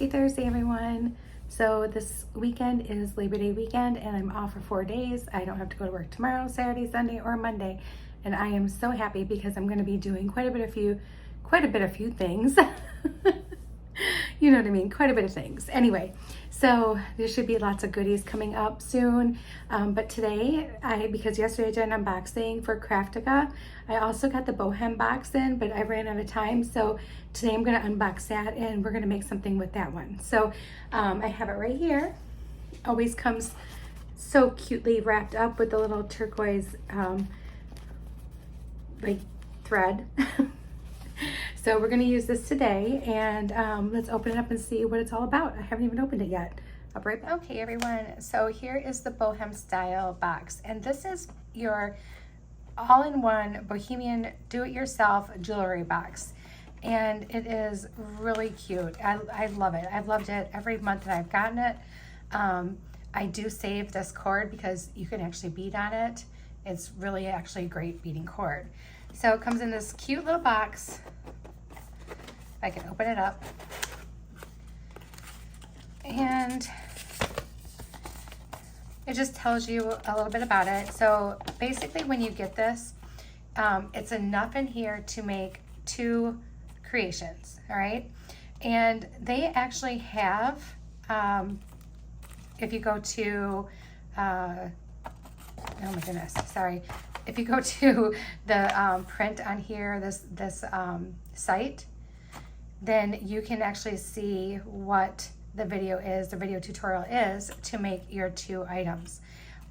Thursday, everyone. So this weekend is Labor Day weekend and I'm off for 4 days. I don't have to go to work tomorrow, Saturday, Sunday, or Monday. And I am so happy because I'm going to be doing quite a bit of few things. You know what I mean? Quite a bit of things. Anyway, so there should be lots of goodies coming up soon. But today, because yesterday I did an unboxing for Craftica, I also got the Bohem box in, but I ran out of time. So today I'm going to unbox that and we're going to make something with that one. So I have it right here. Always comes so cutely wrapped up with the little turquoise like thread. So we're going to use this today and let's open it up and see what it's all about. I haven't even opened it yet. I'll be right back. Okay, everyone. So here is the Bohem Style Box. And this is your all-in-one Bohemian do-it-yourself jewelry box. And it is really cute. I love it. I've loved it every month that I've gotten it. I do save this cord because you can actually bead on it. It's really actually a great beading cord. So it comes in this cute little box. I can open it up. And it just tells you a little bit about it. So basically when you get this, it's enough in here to make 2 creations, all right? And they actually have, if you go to, oh my goodness, sorry. If you go to the print on here, this site, then you can actually see what the video tutorial is to make your 2 items.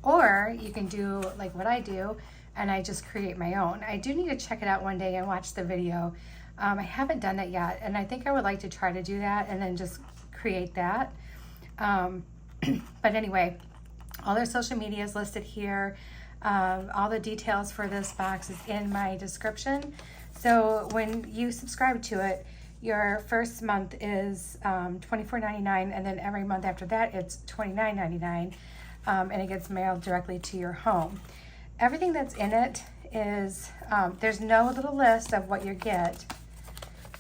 Or you can do like what I do and I just create my own. I do need to check it out one day and watch the video. I haven't done that yet and I think I would like to try to do that and then just create that. But anyway, all their social media is listed here. All the details for this box is in my description. So when you subscribe to it, your first month is $24.99, and then every month after that it's $29.99, and it gets mailed directly to your home. Everything that's in it is, there's no little list of what you get.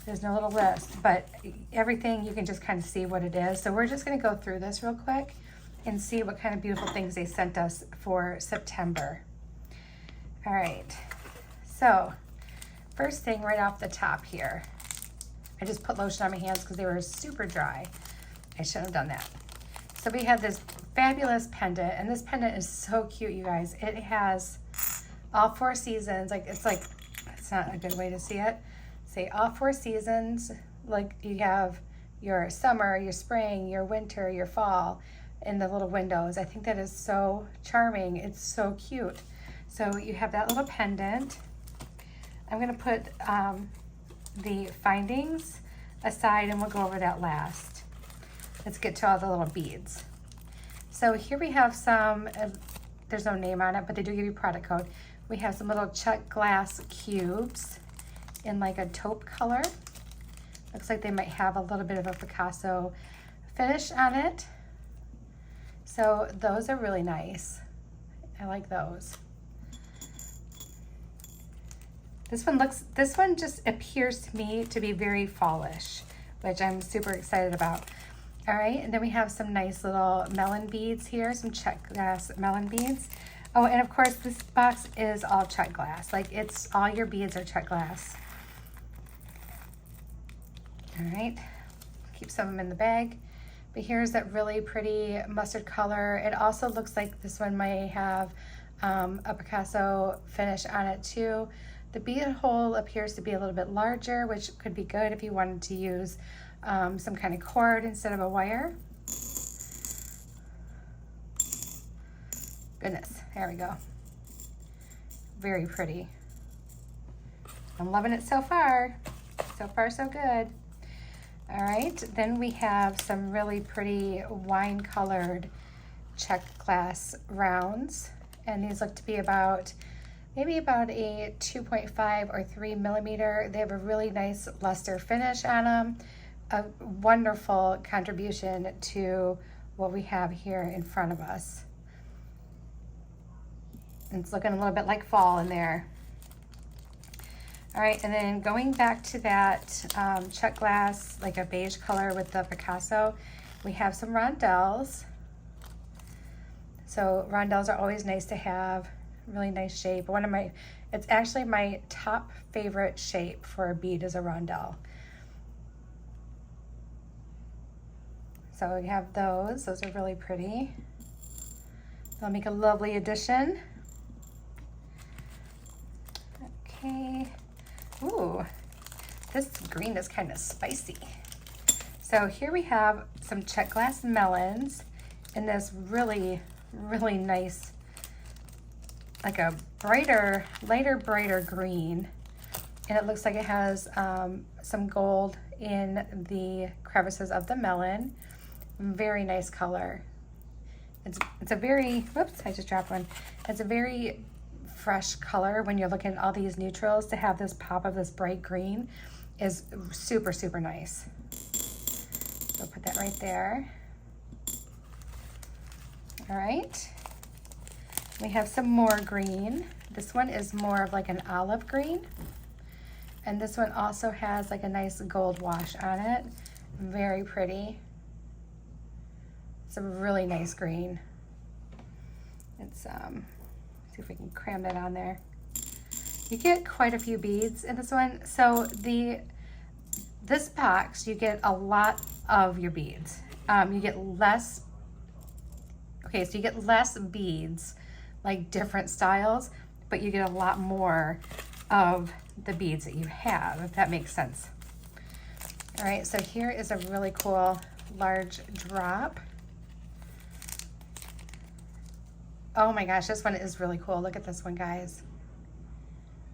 There's no little list, but everything you can just kind of see what it is. So we're just going to go through this real quick and see what kind of beautiful things they sent us for September. All right, so first thing right off the top here, I just put lotion on my hands because they were super dry. I shouldn't have done that. So we have this fabulous pendant, and this pendant is so cute, you guys. It has all 4 seasons. It's not a good way to see it. Say all 4 seasons, like you have your summer, your spring, your winter, your fall in the little windows. I think that is so charming. It's so cute. So you have that little pendant. I'm gonna put the findings aside and we'll go over that last. Let's get to all the little beads. So here we have some, there's no name on it, but they do give you product code. We have some little Czech Glass cubes in like a taupe color. Looks like they might have a little bit of a Picasso finish on it. So those are really nice. I like those. This one just appears to me to be very fallish, which I'm super excited about. All right, and then we have some nice little melon beads here, some Czech Glass melon beads. Oh, and of course this box is all Czech Glass. Like it's all your beads are Czech Glass. All right, keep some of them in the bag. But here's that really pretty mustard color. It also looks like this one may have a Picasso finish on it too. The bead hole appears to be a little bit larger, which could be good if you wanted to use some kind of cord instead of a wire. Goodness, there we go. Very pretty. I'm loving it so far. So far, so good. All right, then we have some really pretty wine-colored Czech Glass rounds. And these look to be maybe about a 2.5 or 3 millimeter. They have a really nice luster finish on them. A wonderful contribution to what we have here in front of us. It's looking a little bit like fall in there. All right, and then going back to that Czech glass, like a beige color with the Picasso, we have some rondelles. So rondelles are always nice to have, really nice shape. It's actually my top favorite shape for a bead is a rondelle. So we have those are really pretty. They'll make a lovely addition. Okay. Ooh, this green is kind of spicy. So here we have some Czech glass melons in this really, really nice, like a lighter, brighter green. And it looks like it has some gold in the crevices of the melon. Very nice color. It's a very, whoops, I just dropped one. It's a very fresh color when you're looking at all these neutrals. To have this pop of this bright green is super, super nice. So put that right there. All right. We have some more green. This one is more of like an olive green. And this one also has like a nice gold wash on it. Very pretty. It's a really nice green. It's, see if we can cram that on there. You get quite a few beads in this one. So this box, you get a lot of your beads. You get less, okay, so you get less beads, like different styles, but you get a lot more of the beads that you have, if that makes sense. All right, so here is a really cool large drop. Oh my gosh, this one is really cool. Look at this one, guys.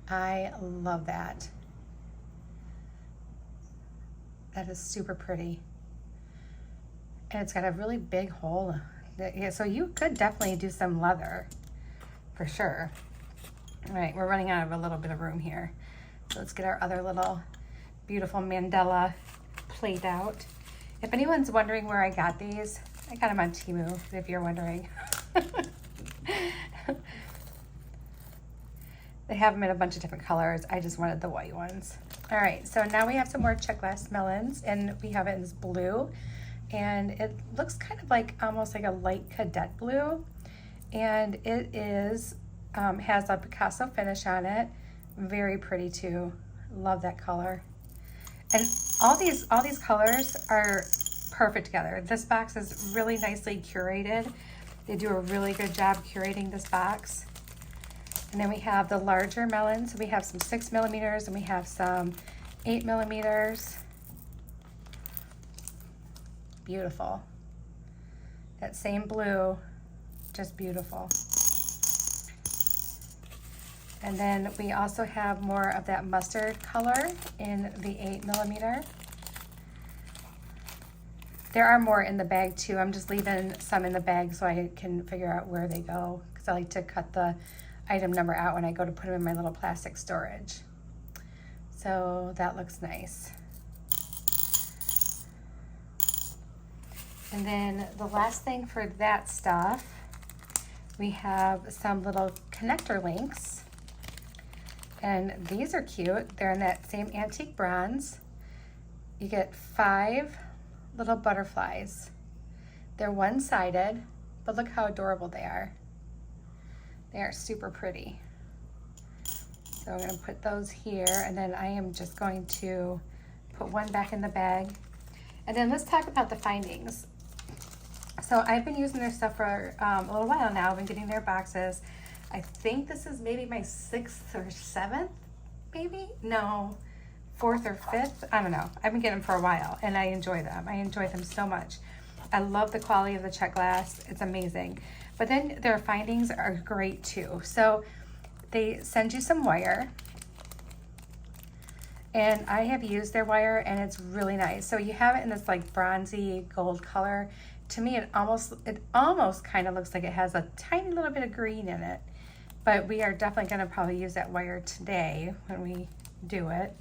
I love that. That is super pretty. And it's got a really big hole. Yeah, so you could definitely do some leather for sure. All right, we're running out of a little bit of room here. So let's get our other little beautiful mandala plate out. If anyone's wondering where I got these, I got them on Temu, if you're wondering. They have them in a bunch of different colors. I just wanted the white ones. All right, so now we have some more Czech glass melons, and we have it in this blue, and it looks kind of like almost like a light cadet blue, and it is has a Picasso finish on it. Very pretty too. Love that color. And all these colors are perfect together. This box is really nicely curated. They do a really good job curating this box. And then we have the larger melons. We have some 6 millimeters and we have some 8 millimeters. Beautiful. That same blue, just beautiful. And then we also have more of that mustard color in the 8 millimeter. There are more in the bag too. I'm just leaving some in the bag so I can figure out where they go, because I like to cut the item number out when I go to put them in my little plastic storage. So that looks nice. And then the last thing for that stuff, we have some little connector links. And these are cute. They're in that same antique bronze. You get 5 little butterflies. They're one-sided, but look how adorable they are. They are super pretty. So I'm gonna put those here, and then I am just going to put one back in the bag. And then let's talk about the findings. So I've been using their stuff for a little while now. I've been getting their boxes. I think this is maybe my 6th or 7th, maybe? No, 4th or 5th, I don't know. I've been getting them for a while, and I enjoy them. I enjoy them so much. I love the quality of the Czech glass. It's amazing. But then their findings are great too. So they send you some wire, and I have used their wire, and it's really nice. So you have it in this like bronzy gold color. To me, it almost kind of looks like it has a tiny little bit of green in it, but we are definitely gonna probably use that wire today when we do it.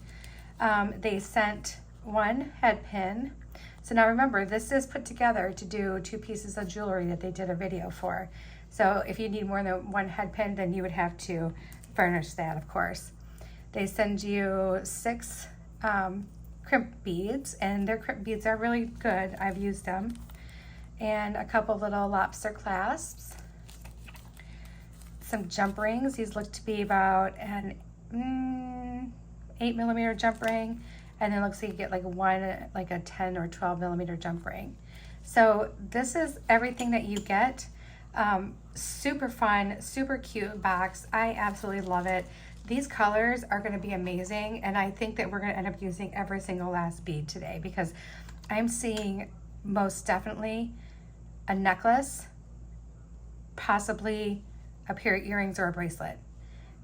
They sent 1 head pin. So now remember, this is put together to do 2 pieces of jewelry that they did a video for. So if you need more than 1 head pin, then you would have to furnish that, of course. They send you 6 crimp beads, and their crimp beads are really good. I've used them. And a couple little lobster clasps. Some jump rings. These look to be about an 8mm jump ring, and then it looks like you get like a 10 or 12mm jump ring. So this is everything that you get. Super fun, super cute box. I absolutely love it. These colors are going to be amazing, and I think that we're going to end up using every single last bead today, because I'm seeing most definitely a necklace, possibly a pair of earrings or a bracelet.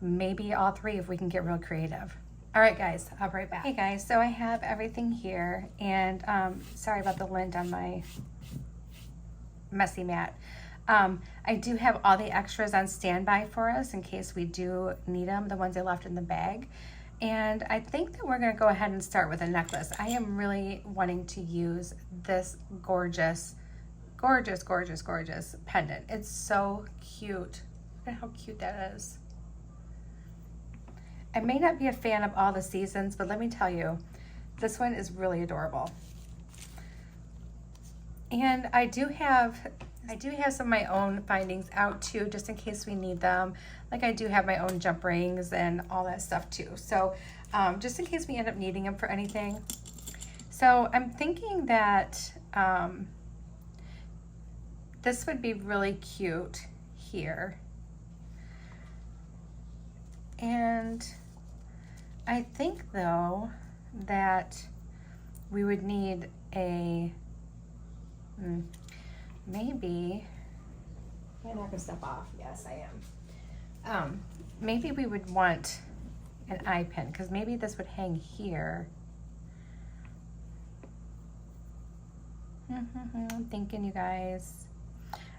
Maybe all 3 if we can get real creative. All right, guys, I'll be right back. Hey guys, so I have everything here, and sorry about the lint on my messy mat. I do have all the extras on standby for us in case we do need them, the ones I left in the bag. And I think that we're gonna go ahead and start with a necklace. I am really wanting to use this gorgeous, gorgeous, gorgeous, gorgeous pendant. It's so cute. Look at how cute that is. I may not be a fan of all the seasons, but let me tell you, this one is really adorable. And I do have some of my own findings out too, just in case we need them. Like I do have my own jump rings and all that stuff too. So just in case we end up needing them for anything. So I'm thinking that this would be really cute here. And I think though that we would need a, maybe, am I knocking stuff off? Yes, I am. Maybe we would want an eye pin, because maybe this would hang here. I'm thinking, you guys.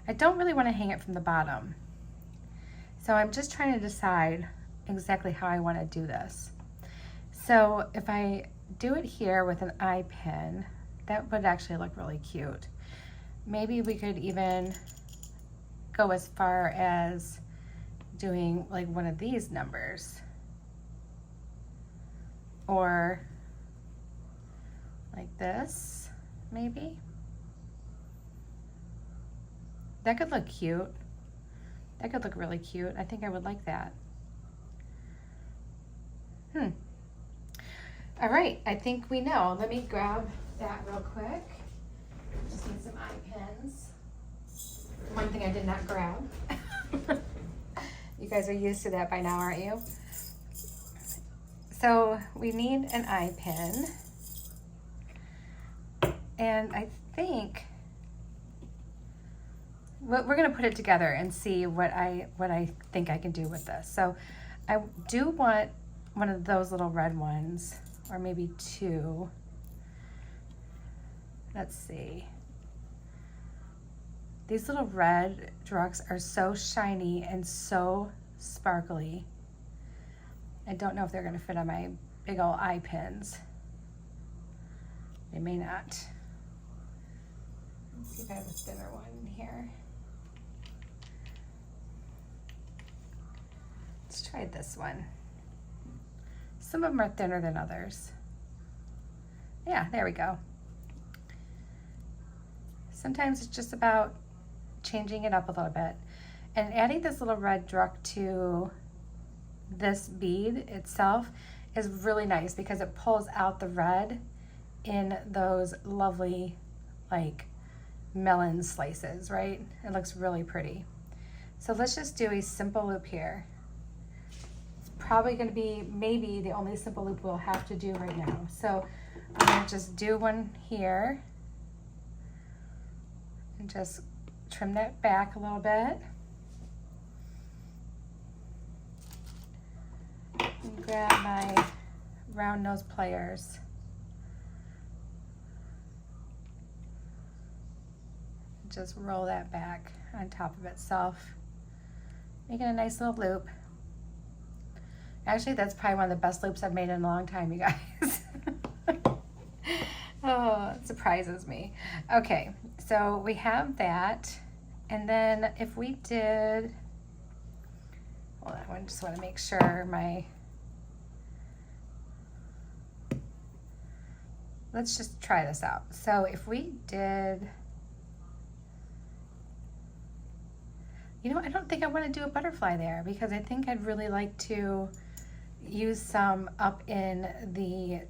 I don't really want to hang it from the bottom. So I'm just trying to decide exactly how I want to do this. So if I do it here with an eye pin, that would actually look really cute. Maybe we could even go as far as doing like one of these numbers, or like this, maybe. That could look cute. That could look really cute. I think I would like that. All right, I think we know. Let me grab that real quick. Just need some eye pins. One thing I did not grab. You guys are used to that by now, aren't you? So we need an eye pin. And I think we're gonna put it together and see what I think I can do with this. So I do want one of those little red ones, or maybe 2. Let's see. These little red drugs are so shiny and so sparkly. I don't know if they're gonna fit on my big old eye pins. They may not. Let's see if I have a thinner one in here. Let's try this one. Some of them are thinner than others. Yeah, there we go. Sometimes it's just about changing it up a little bit. And adding this little red druck to this bead itself is really nice because it pulls out the red in those lovely like melon slices, right? It looks really pretty. So let's just do a simple loop here. It's probably going to be maybe the only simple loop we'll have to do right now. So I'm going to just do one here and just trim that back a little bit. And grab my round nose pliers. Just roll that back on top of itself, making a nice little loop. Actually, that's probably one of the best loops I've made in a long time, you guys. Oh, it surprises me. Okay, so we have that. And then if we did, hold on, I just want to make sure my let's just try this out. So if we did, you know, I don't think I want to do a butterfly there because I think I'd really like to use some up in the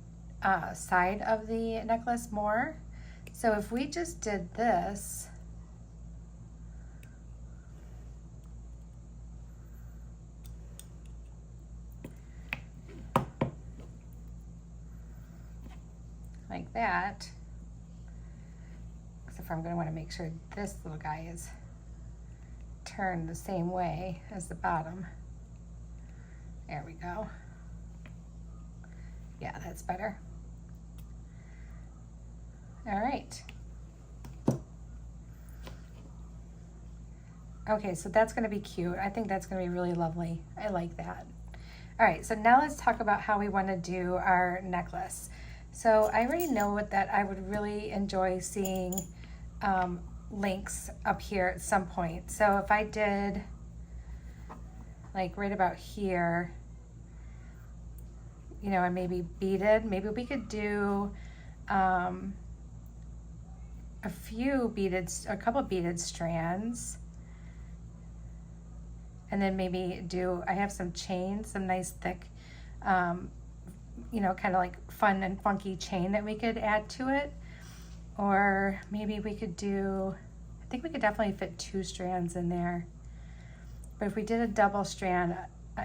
side of the necklace more. So if we just did this, like that, except for I'm going to want to make sure this little guy is turned the same way as the bottom. There we go. Yeah, that's better. All right. Okay, so that's going to be cute. I think that's going to be really lovely. I like that. All right, so now let's talk about how we want to do our necklace. So I already know that I would really enjoy seeing links up here at some point. So if I did like right about here, you know, and maybe beaded, maybe we could do a couple beaded strands, and then maybe I have some chains, some nice thick, you know, kind of like fun and funky chain that we could add to it. Or maybe we could do, I think we could definitely fit 2 strands in there. But if we did a double strand,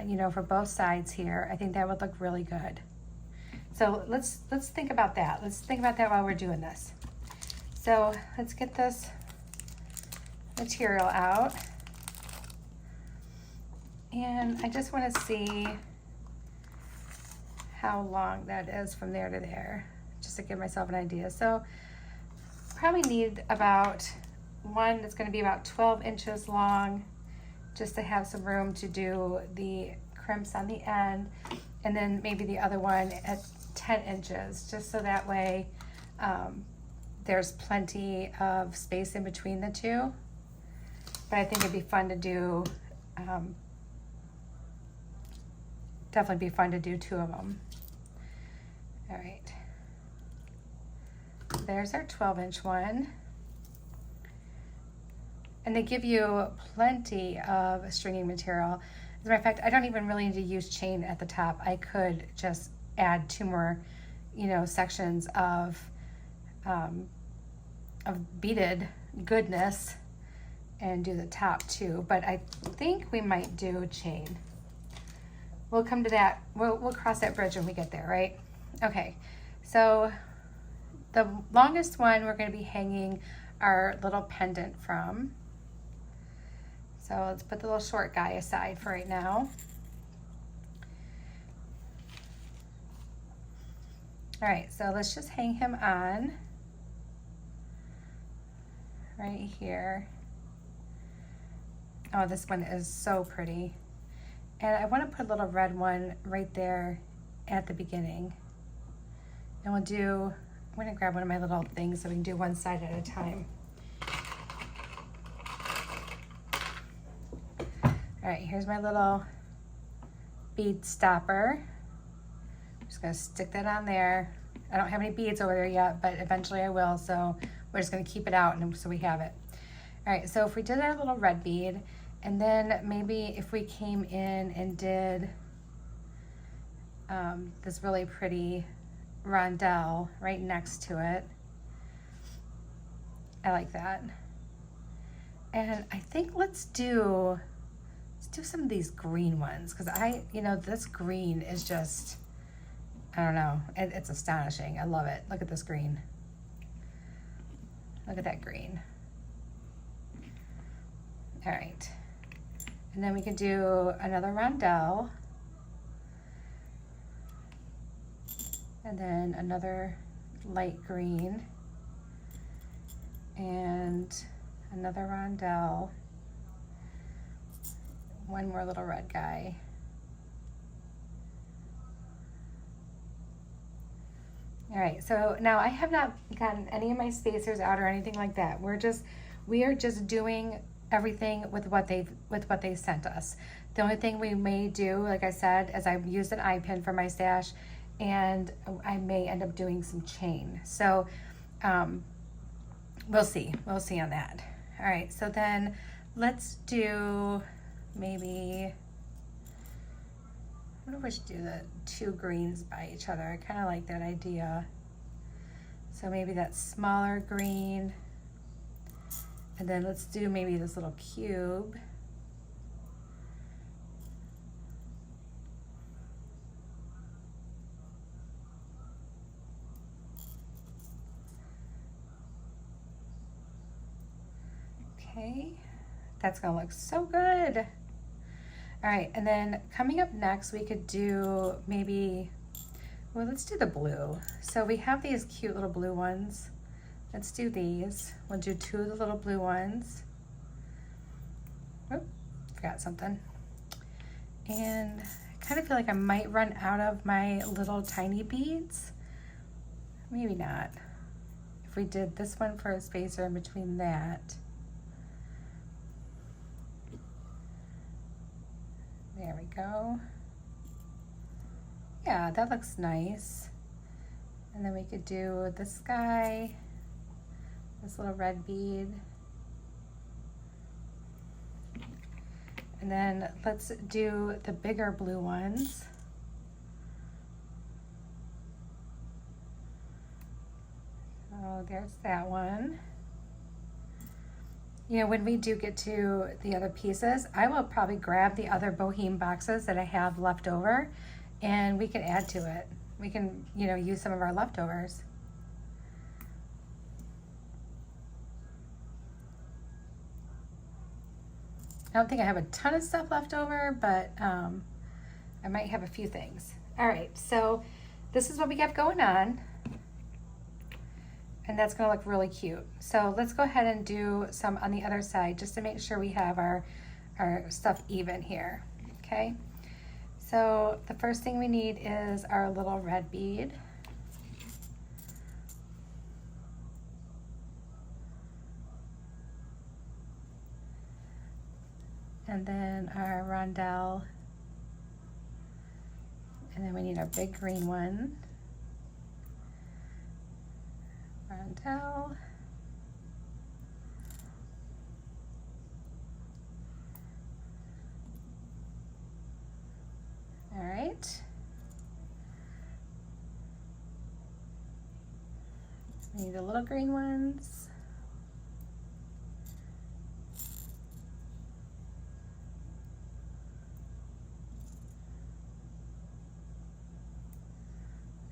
you know, for both sides here, I think that would look really good. So let's think about that. Let's think about that while we're doing this. So let's get this material out. And I just want to see how long that is from there to there, just to give myself an idea. So probably need about one that's going to be about 12 inches long, just to have some room to do the crimps on the end, and then maybe the other one at 10 inches, just so that way there's plenty of space in between the two. But I think it'd be fun to do, definitely be fun to do 2 of them. All right, there's our 12-inch one. And they give you plenty of stringing material. As a matter of fact, I don't even really need to use chain at the top. I could just add 2 more, you know, sections of beaded goodness and do the top too. But I think we might do a chain. We'll come to that. We'll cross that bridge when we get there, right? Okay, so the longest one we're going to be hanging our little pendant from. So let's put the little short guy aside for right now. All right, so let's just hang him on right here. Oh, this one is so pretty. And I want to put a little red one right there at the beginning. And I'm going to grab one of my little things so we can do one side at a time. All right, here's my little bead stopper. I'm just gonna stick that on there. I don't have any beads over there yet, but eventually I will, so we're just gonna keep it out and so we have it. All right, so if we did our little red bead, and then maybe if we came in and did this really pretty rondelle right next to it. I like that. And I think let's do some of these green ones, because you know, this green is just, I don't know, it's astonishing. I love it. Look at this green. Look at that green. All right. And then we can do another rondelle. And then another light green. And another rondelle. One more little red guy. All right, so now I have not gotten any of my spacers out or anything like that. We are just doing everything with what they sent us. The only thing we may do, like I said, is I've used an eye pin for my stash, and I may end up doing some chain. So we'll see on that. All right, so then let's do maybe, I wonder if we should do the 2 greens by each other. I kind of like that idea. So maybe that smaller green, and then let's do maybe this little cube. Okay, that's gonna look so good. All right, and then coming up next, we could do maybe, well, let's do the blue. So we have these cute little blue ones. Let's do these. We'll do 2 of the little blue ones. Oh, forgot something. And I kind of feel like I might run out of my little tiny beads. Maybe not. If we did this one for a spacer in between that. There we go. Yeah, that looks nice. And then we could do this guy, this little red bead. And then let's do the bigger blue ones. So there's that one. You know, when we do get to the other pieces, I will probably grab the other Bohem boxes that I have left over, and we can add to it. We can, you know, use some of our leftovers. I don't think I have a ton of stuff left over, but I might have a few things. All right, so this is what we got going on. And that's gonna look really cute. So let's go ahead and do some on the other side just to make sure we have our stuff even here, okay? So the first thing we need is our little red bead. And then our rondelle. And then we need our big green one. Rondelle. All right. We need the little green ones.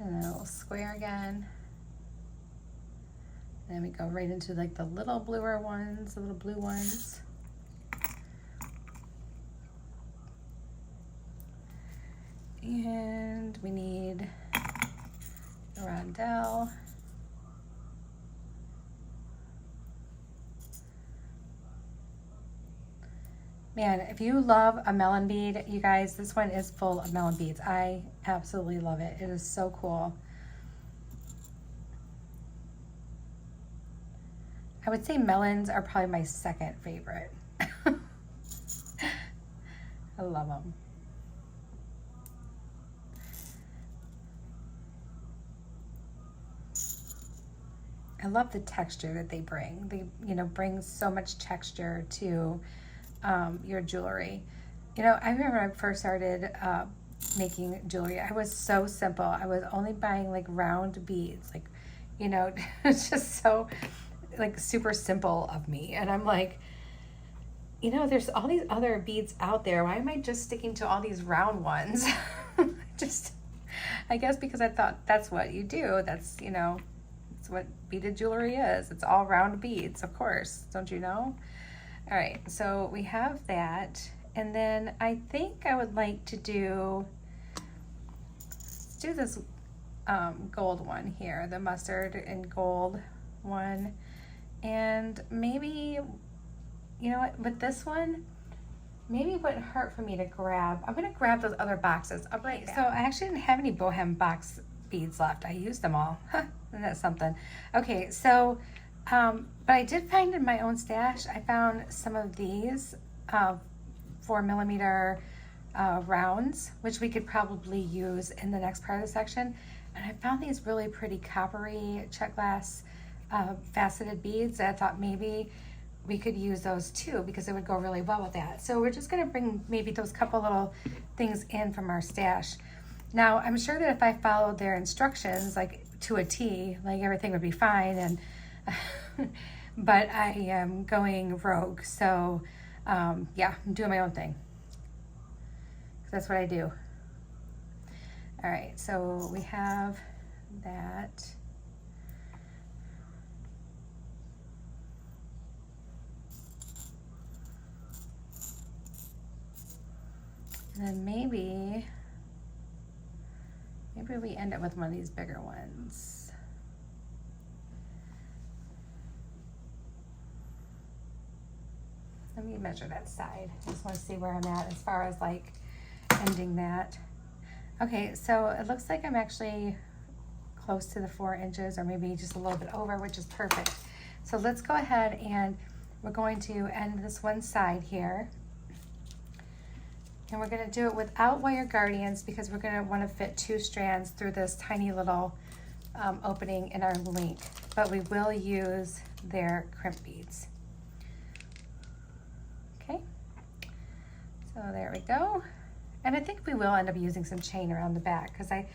And then a little square again. And then we go right into like the little bluer ones, the little blue ones. And we need a rondelle. Man, if you love a melon bead, you guys, this one is full of melon beads. I absolutely love it. It is so cool. I would say melons are probably my second favorite. I love them. I love the texture that they bring. They, you know, bring so much texture to your jewelry. You know, I remember when I first started making jewelry, I was so simple. I was only buying like round beads, like, you know, it's just so like super simple of me. And I'm like, you know, there's all these other beads out there. Why am I just sticking to all these round ones? I guess because I thought that's what you do. That's, you know, it's what beaded jewelry is. It's all round beads, of course. Don't you know? All right, so we have that. And then I think I would like to do, let's do this gold one here, the mustard and gold one. And maybe, you know what, with this one, maybe it wouldn't hurt for me to grab, I'm gonna grab those other boxes. All right, so I actually didn't have any Bohem box beads left. I used them all. Isn't that something? Okay, so, but I did find in my own stash, I found some of these 4mm rounds, which we could probably use in the next part of the section. And I found these really pretty coppery Czech glass faceted beads. I thought maybe we could use those too because it would go really well with that. So we're just gonna bring maybe those couple little things in from our stash. Now, I'm sure that if I followed their instructions, like to a T, like everything would be fine, and but I am going rogue. So yeah, I'm doing my own thing. That's what I do. All right, so we have that. And then maybe we end up with one of these bigger ones. Let me measure that side. I just want to see where I'm at as far as like ending that. Okay, so it looks like I'm actually close to the 4 inches, or maybe just a little bit over, which is perfect. So let's go ahead and we're going to end this one side here. And we're gonna do it without wire guardians because we're gonna wanna fit 2 strands through this tiny little opening in our link, but we will use their crimp beads. Okay, so there we go. And I think we will end up using some chain around the back because I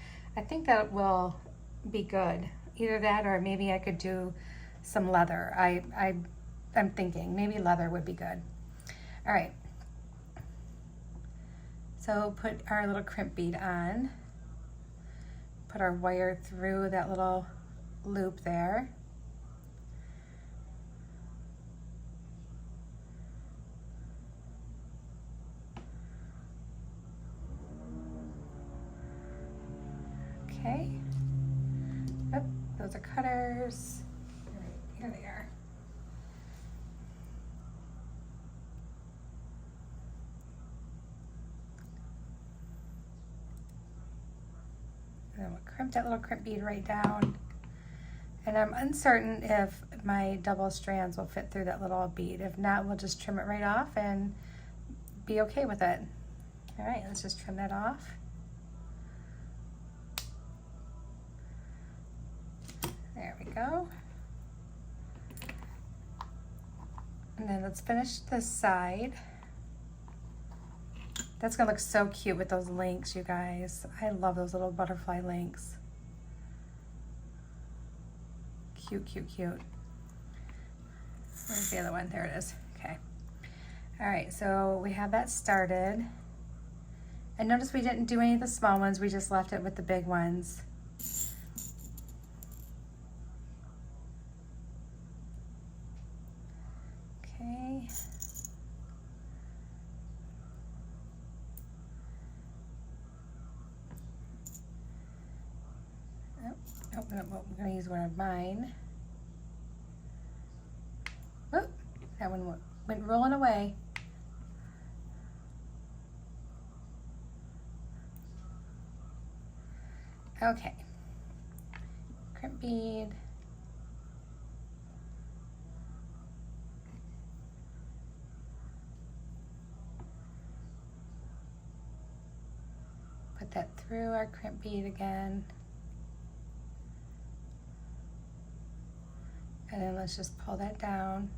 think that will be good. Either that or maybe I could do some leather. I'm thinking maybe leather would be good. All right. So put our little crimp bead on. Put our wire through that little loop there. Okay. Oh, those are cutters. All right, here they are. And then we'll crimp that little crimp bead right down. And I'm uncertain if my double strands will fit through that little bead. If not, we'll just trim it right off and be okay with it. All right, let's just trim that off. There we go. And then let's finish this side. That's gonna look so cute with those links, you guys. I love those little butterfly links. Cute, cute, cute. Where's the other one? There it is. Okay. All right, so we have that started. And notice we didn't do any of the small ones, we just left it with the big ones. Okay. Nope, I'm gonna use one of mine. Whoop, that one went rolling away. Okay, crimp bead. Put that through our crimp bead again. And then let's just pull that down.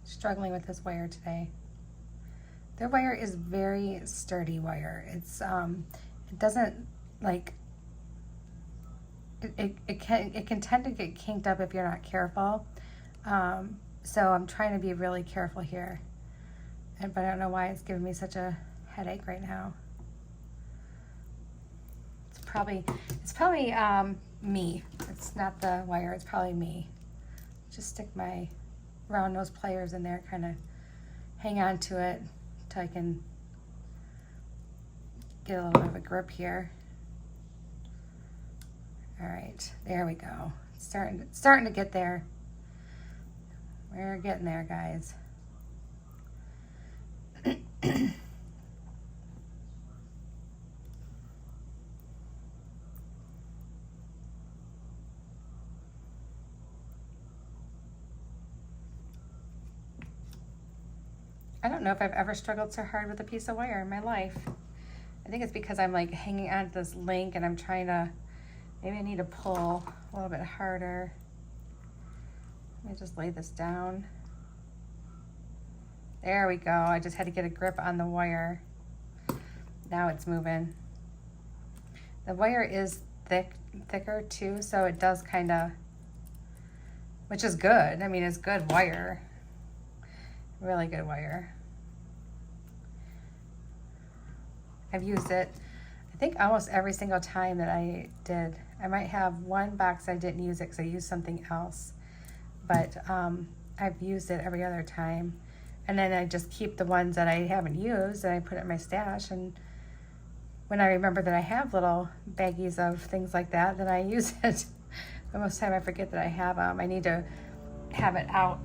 Struggling with this wire today. Their wire is very sturdy wire. It's it doesn't like it can tend to get kinked up if you're not careful. So I'm trying to be really careful here, but I don't know why it's giving me such a headache right now. It's probably me. It's not the wire, it's probably me. Just stick my round nose pliers in there, kind of hang on to it until I can get a little bit of a grip here. All right, there we go. It's starting to get there. We're getting there, guys. I don't know if I've ever struggled so hard with a piece of wire in my life. I think it's because I'm like hanging on to this link and I'm trying to, maybe I need to pull a little bit harder. Let me just lay this down. There we go. I just had to get a grip on the wire. Now it's moving. The wire is thicker too, so it does kind of, which is good. I mean, it's good wire. Really good wire. I've used it, I think, almost every single time that I did. I might have one box I didn't use it because I used something else, but I've used it every other time. And then I just keep the ones that I haven't used and I put it in my stash. And when I remember that I have little baggies of things like that, then I use it. But most of the time I forget that I have them. I need to have it out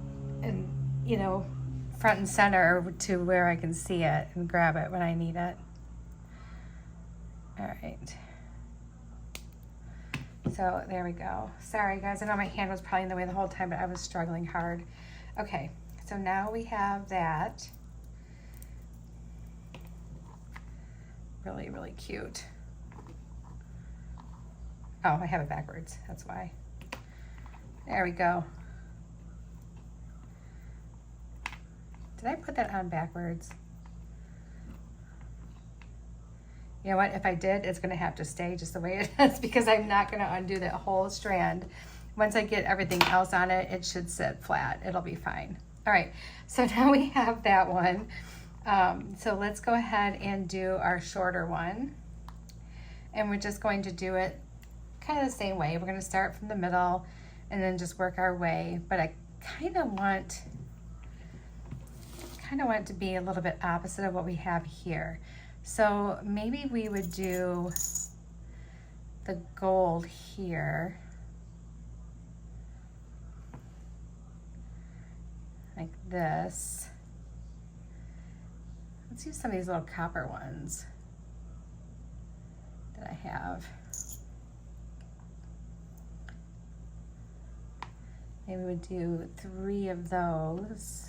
and, you know, front and center to where I can see it and grab it when I need it. All right. So there we go. Sorry guys, I know my hand was probably in the way the whole time, but I was struggling hard. Okay, so now we have that. Really, really cute. Oh, I have it backwards, that's why. There we go. Did I put that on backwards? You know what, if I did, it's gonna have to stay just the way it is because I'm not gonna undo that whole strand. Once I get everything else on it, it should sit flat. It'll be fine. All right, so now we have that one. So let's go ahead and do our shorter one. And we're just going to do it kind of the same way. We're gonna start from the middle and then just work our way. But I kind of want it to be a little bit opposite of what we have here. So maybe we would do the gold here, like this. Let's use some of these little copper ones that I have. Maybe we'd do 3 of those.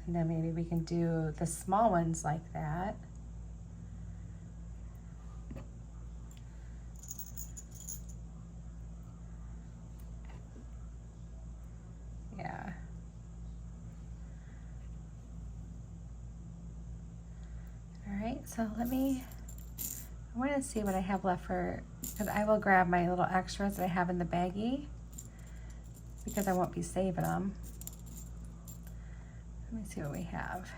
And then maybe we can do the small ones like that. Yeah. All right, so I want to see what I have left for, because I will grab my little extras that I have in the baggie because I won't be saving them. Let me see what we have.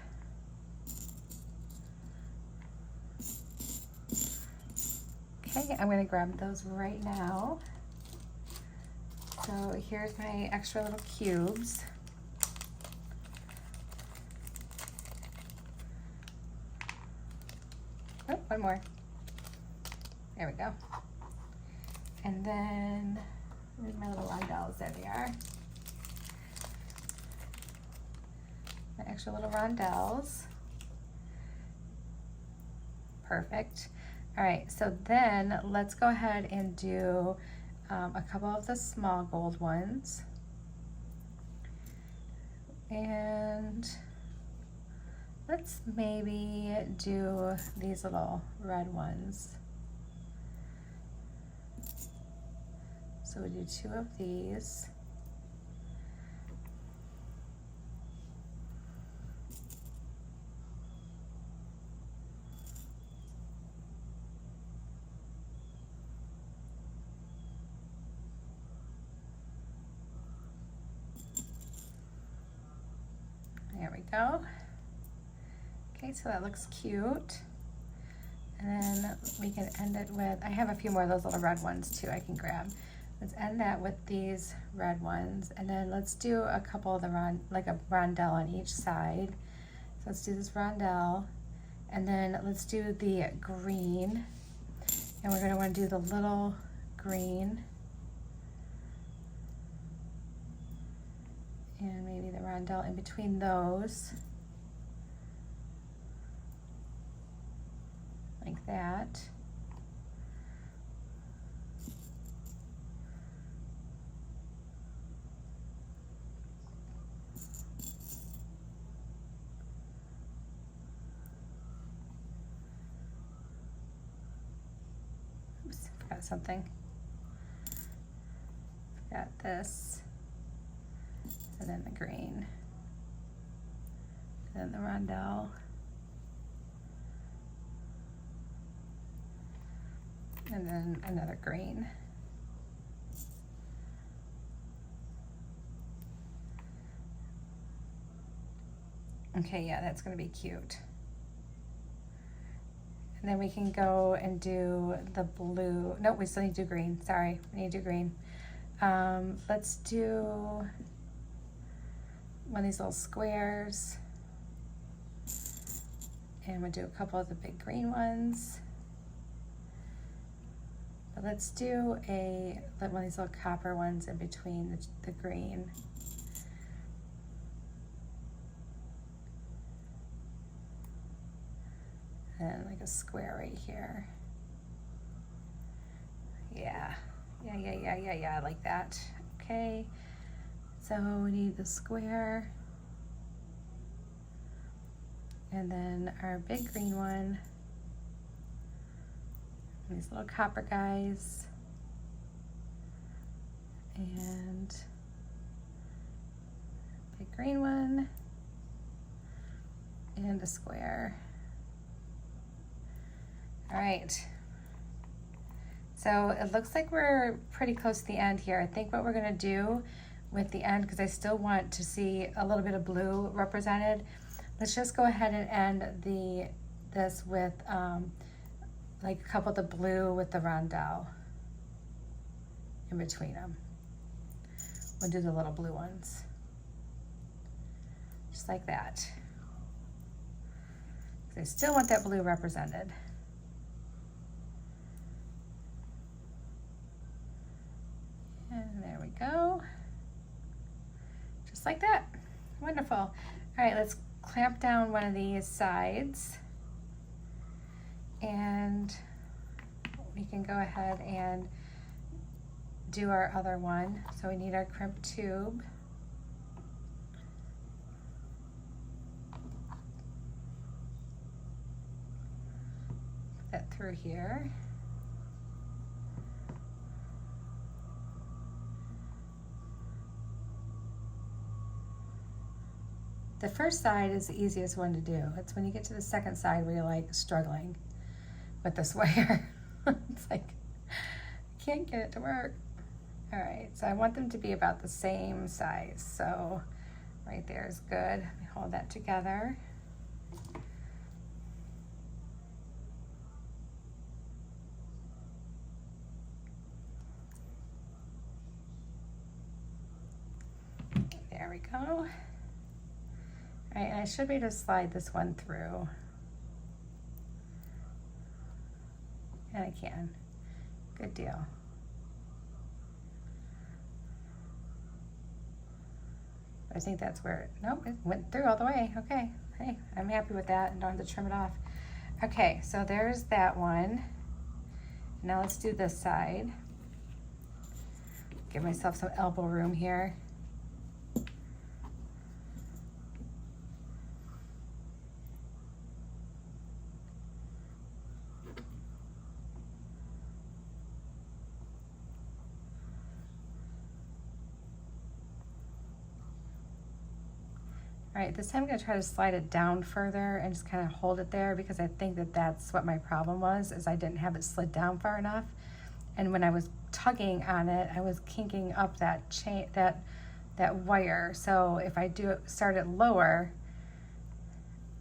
Okay, I'm going to grab those right now. So here's my extra little cubes. Oh, one more. There we go. And then where's my little rondelles? There they are. My extra little rondelles. Perfect. All right, so then let's go ahead and do a couple of the small gold ones. And let's maybe do these little red ones. So we do 2 of these. There we go. Okay, so that looks cute. And then we can end it with, I have a few more of those little red ones too I can grab. Let's end that with these red ones. And then let's do a couple of the like a rondelle on each side. So let's do this rondelle. And then let's do the green. And we're gonna wanna do the little green. And maybe the rondelle in between those. Like that. something. Got this, and then the green, and then the rondelle, and then another green. Okay, yeah, that's gonna be cute. And then we can go and do the blue. Nope, we still need to do green. Sorry, we need to do green. Let's do one of these little squares. And we'll do a couple of the big green ones. But let's do one of these little copper ones in between the green. And like a square right here. Yeah, I like that. Okay, so we need the square. And then our big green one. These little copper guys. And big green one. And a square. All right, so it looks like we're pretty close to the end here. I think what we're gonna do with the end, because I still want to see a little bit of blue represented, let's just go ahead and end this with like a couple of the blue with the rondelle in between them. We'll do the little blue ones, just like that. I still want that blue represented. And there we go. Just like that. Wonderful. All right, let's clamp down one of these sides. And we can go ahead and do our other one. So we need our crimp tube. Put that through here. The first side is the easiest one to do. It's when you get to the second side where you're like struggling with this wire. It's like, I can't get it to work. All right, so I want them to be about the same size. So right there is good. Let me hold that together. There we go. All right, and I should be able to slide this one through. And I can. Good deal. I think that's where, nope, it went through all the way. Okay, hey, I'm happy with that and don't have to trim it off. Okay, so there's that one. Now let's do this side. Give myself some elbow room here. All right, this time I'm gonna try to slide it down further and just kind of hold it there, because I think that that's what my problem was, is I didn't have it slid down far enough. And when I was tugging on it, I was kinking up that chain, that wire. So if I start it lower,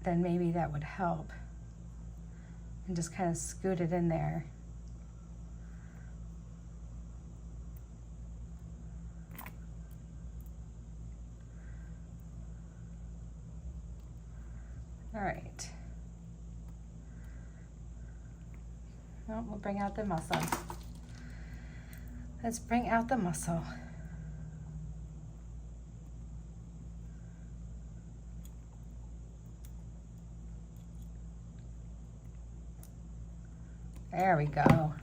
then maybe that would help. And just kind of scoot it in there. All right. Well, we'll bring out the muscle. Let's bring out the muscle. There we go.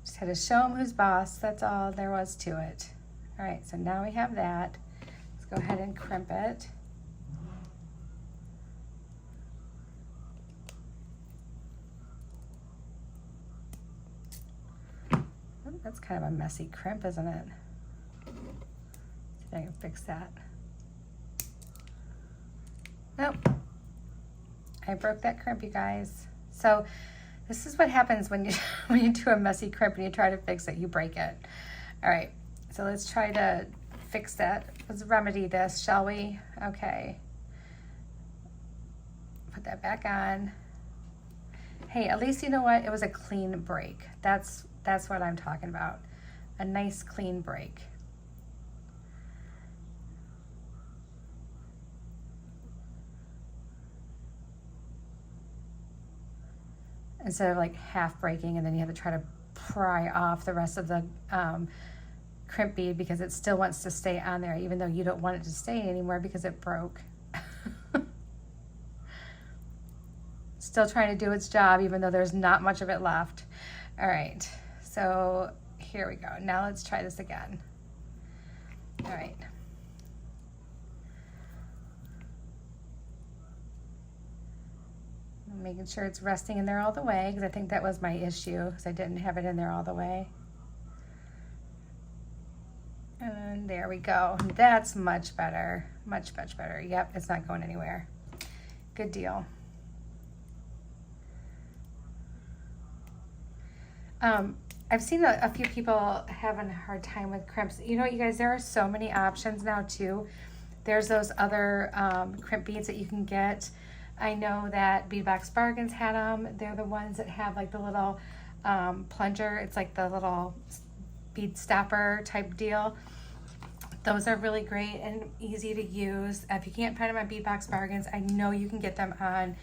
Just had to show him who's boss. That's all there was to it. All right, so now we have that. Let's go ahead and crimp it. That's kind of a messy crimp, isn't it? See if I can fix that. Nope. I broke that crimp, you guys. So this is what happens when you when you do a messy crimp and you try to fix it, you break it. All right, so let's try to fix that. Let's remedy this, shall we? Okay. Put that back on. Hey, at least you know what? It was a clean break. That's what I'm talking about. A nice clean break. Instead of like half breaking and then you have to try to pry off the rest of the crimp bead because it still wants to stay on there even though you don't want it to stay anymore because it broke. Still trying to do its job even though there's not much of it left. All right, so here we go. Now let's try this again. All right. Making sure it's resting in there all the way because I think that was my issue because I didn't have it in there all the way. And there we go. That's much better. Much better. Yep, it's not going anywhere. Good deal. I've seen a few people having a hard time with crimps. You know what, you guys, there are so many options now too. There's those other crimp beads that you can get. I know that Beadbox Bargains had them. They're the ones that have like the little plunger. It's like the little bead stopper type deal. Those are really great and easy to use. If you can't find them at Beadbox Bargains, I know you can get them on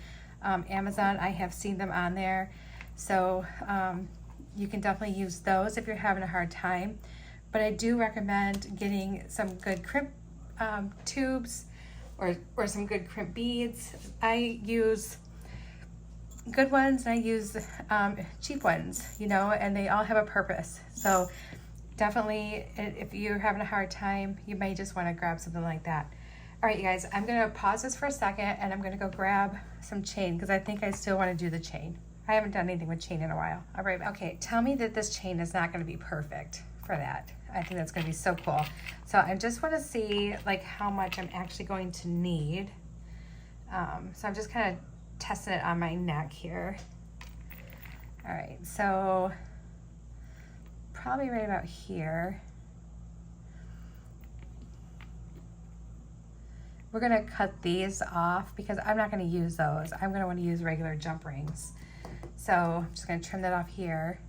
Amazon. I have seen them on there. So you can definitely use those if you're having a hard time. But I do recommend getting some good crimp tubes or some good crimp beads. I use good ones and I use cheap ones, you know, and they all have a purpose. So definitely, if you're having a hard time, you may just want to grab something like that. All right, you guys, I'm going to pause this for a second and I'm going to go grab some chain because I think I still want to do the chain. I haven't done anything with chain in a while. All right, okay, tell me that this chain is not going to be perfect for that. I think that's going to be so cool. So I just want to see like how much I'm actually going to need. So I'm just kind of testing it on my neck here. All right, so probably right about here. We're gonna cut these off because I'm not gonna use those. I'm gonna wanna use regular jump rings. So I'm just gonna trim that off here.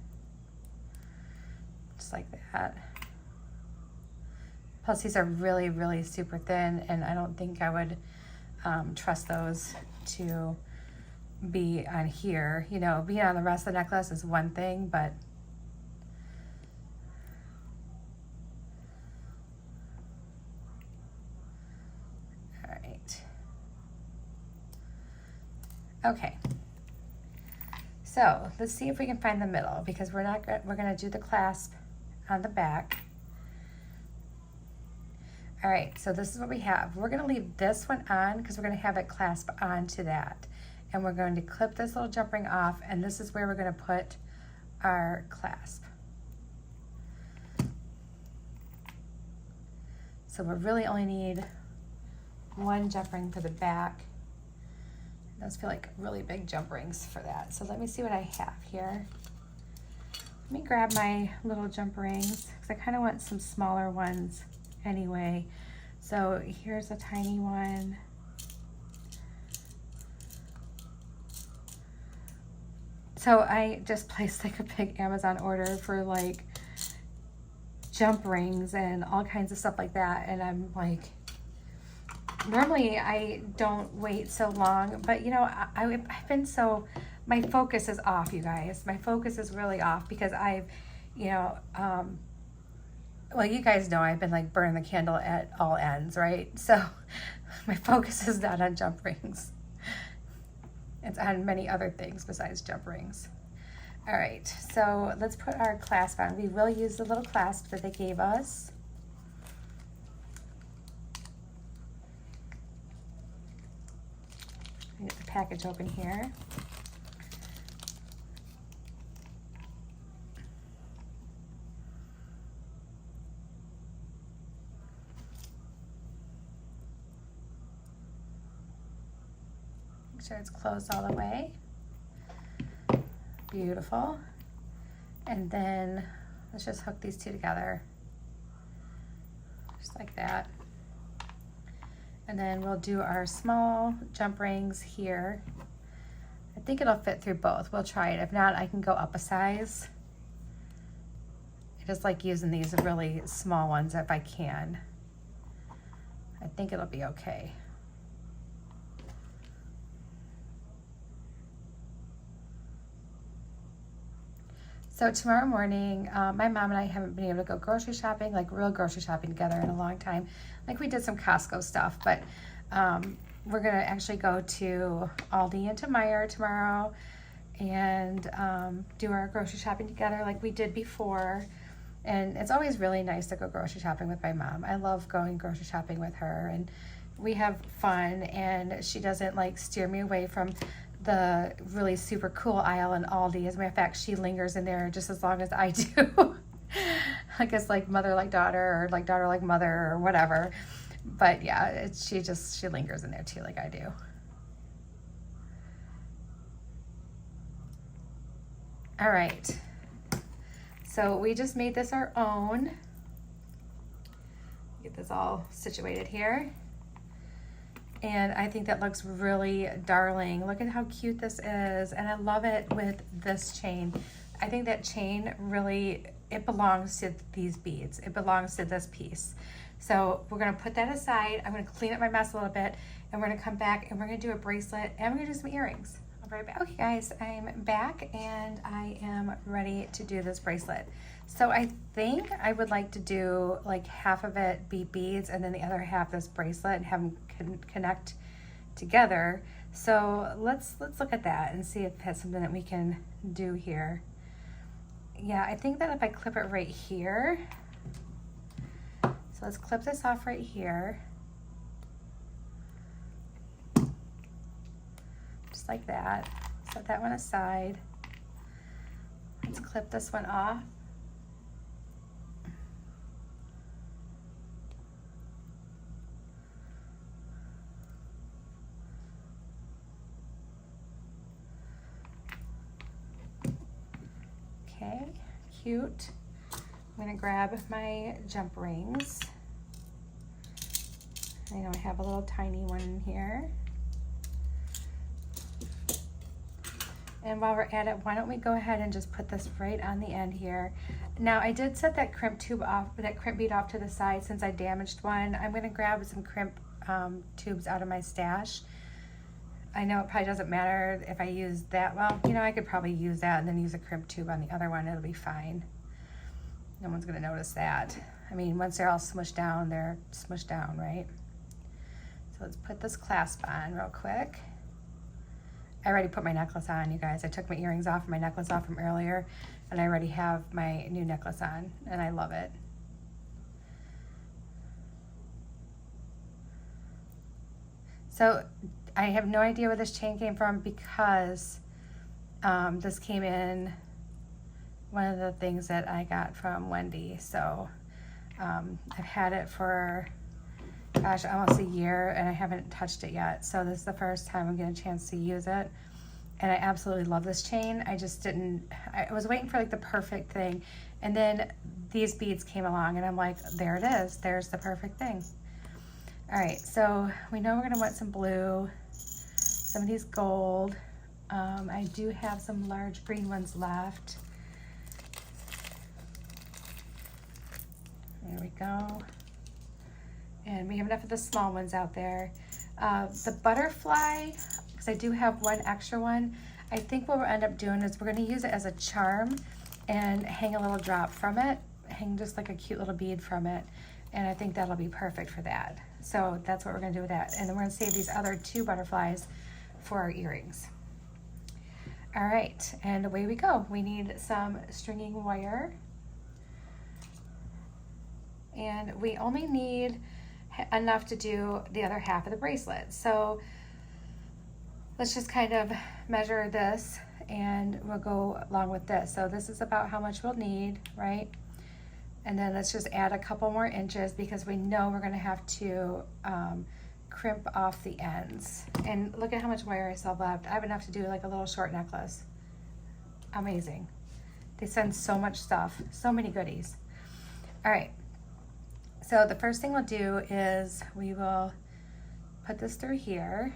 Just like that. Plus these are really, really super thin and I don't think I would trust those to be on here. You know, being on the rest of the necklace is one thing, but okay, so let's see if we can find the middle because we're gonna do the clasp on the back. All right, so this is what we have. We're gonna leave this one on because we're gonna have it clasp onto that. And we're going to clip this little jump ring off and this is where we're gonna put our clasp. So we really only need one jump ring for the back. Those feel like really big jump rings for that. So let me see what I have here. Let me grab my little jump rings because I kind of want some smaller ones anyway. So here's a tiny one. So I just placed like a big Amazon order for like jump rings and all kinds of stuff like that. And I'm like, normally I don't wait so long, but you know, I've been so, my focus is off, you guys. My focus is really off because I've, you know, well, you guys know I've been like burning the candle at all ends, right? So my focus is not on jump rings. It's on many other things besides jump rings. All right, so let's put our clasp on. We will use the little clasp that they gave us. Get the package open here. Make sure it's closed all the way. Beautiful. And then let's just hook these two together. Just like that. And then we'll do our small jump rings here. I think it'll fit through both. We'll try it. If not, I can go up a size. I just like using these really small ones if I can. I think it'll be okay. So tomorrow morning, my mom and I haven't been able to go grocery shopping, like real grocery shopping together in a long time. Like we did some Costco stuff, but we're gonna actually go to Aldi and to Meijer tomorrow and do our grocery shopping together like we did before. And it's always really nice to go grocery shopping with my mom. I love going grocery shopping with her, and we have fun, and she doesn't like steer me away from the really super cool aisle in Aldi. As a matter of fact, she lingers in there just as long as I do. I guess like mother like daughter, or like daughter like mother, or whatever. But yeah, she lingers in there too, like I do. All right, so we just made this our own. Get this all situated here. And I think that looks really darling. Look at how cute this is. And I love it with this chain. I think that chain really, it belongs to these beads. It belongs to this piece. So we're gonna put that aside. I'm gonna clean up my mess a little bit, and we're gonna come back and we're gonna do a bracelet and we're gonna do some earrings. I'll be right back. Okay guys, I'm back and I am ready to do this bracelet. So I think I would like to do like half of it be beads and then the other half this bracelet and have them connect together. So let's look at that and see if that's something that we can do here. Yeah, I think that if I clip it right here, so let's clip this off right here. Just like that. Set that one aside. Let's clip this one off. Okay, cute. I'm gonna grab my jump rings. I know I have a little tiny one in here. And while we're at it, why don't we go ahead and just put this right on the end here. Now I did set that crimp tube off, that crimp bead off to the side since I damaged one. I'm gonna grab some crimp tubes out of my stash. I know it probably doesn't matter if I use that. Well, you know, I could probably use that and then use a crimp tube on the other one. It'll be fine. No one's gonna notice that. I mean, once they're all smushed down, they're smushed down, right? So let's put this clasp on real quick. I already put my necklace on, you guys. I took my earrings off and my necklace off from earlier, and I already have my new necklace on, and I love it. So I have no idea where this chain came from because this came in one of the things that I got from Wendy. So I've had it for, gosh, almost a year, and I haven't touched it yet. So this is the first time I'm getting a chance to use it. And I absolutely love this chain. I just didn't, I was waiting for like the perfect thing. And then these beads came along and I'm like, there it is. There's the perfect thing. All right, so we know we're gonna want some blue, some of these gold. I do have some large green ones left. There we go. And we have enough of the small ones out there. The butterfly, because I do have one extra one, I think what we'll end up doing is we're gonna use it as a charm and hang a little drop from it, hang just like a cute little bead from it. And I think that'll be perfect for that. So that's what we're gonna do with that. And then we're gonna save these other two butterflies for our earrings. All right, and away we go. We need some stringing wire. And we only need enough to do the other half of the bracelet. So let's just kind of measure this and we'll go along with this. So this is about how much we'll need, right? And then let's just add a couple more inches because we know we're gonna have to crimp off the ends. And look at how much wire I still have left. I have enough to do like a little short necklace. Amazing. They send so much stuff, so many goodies. All right, so the first thing we'll do is we will put this through here.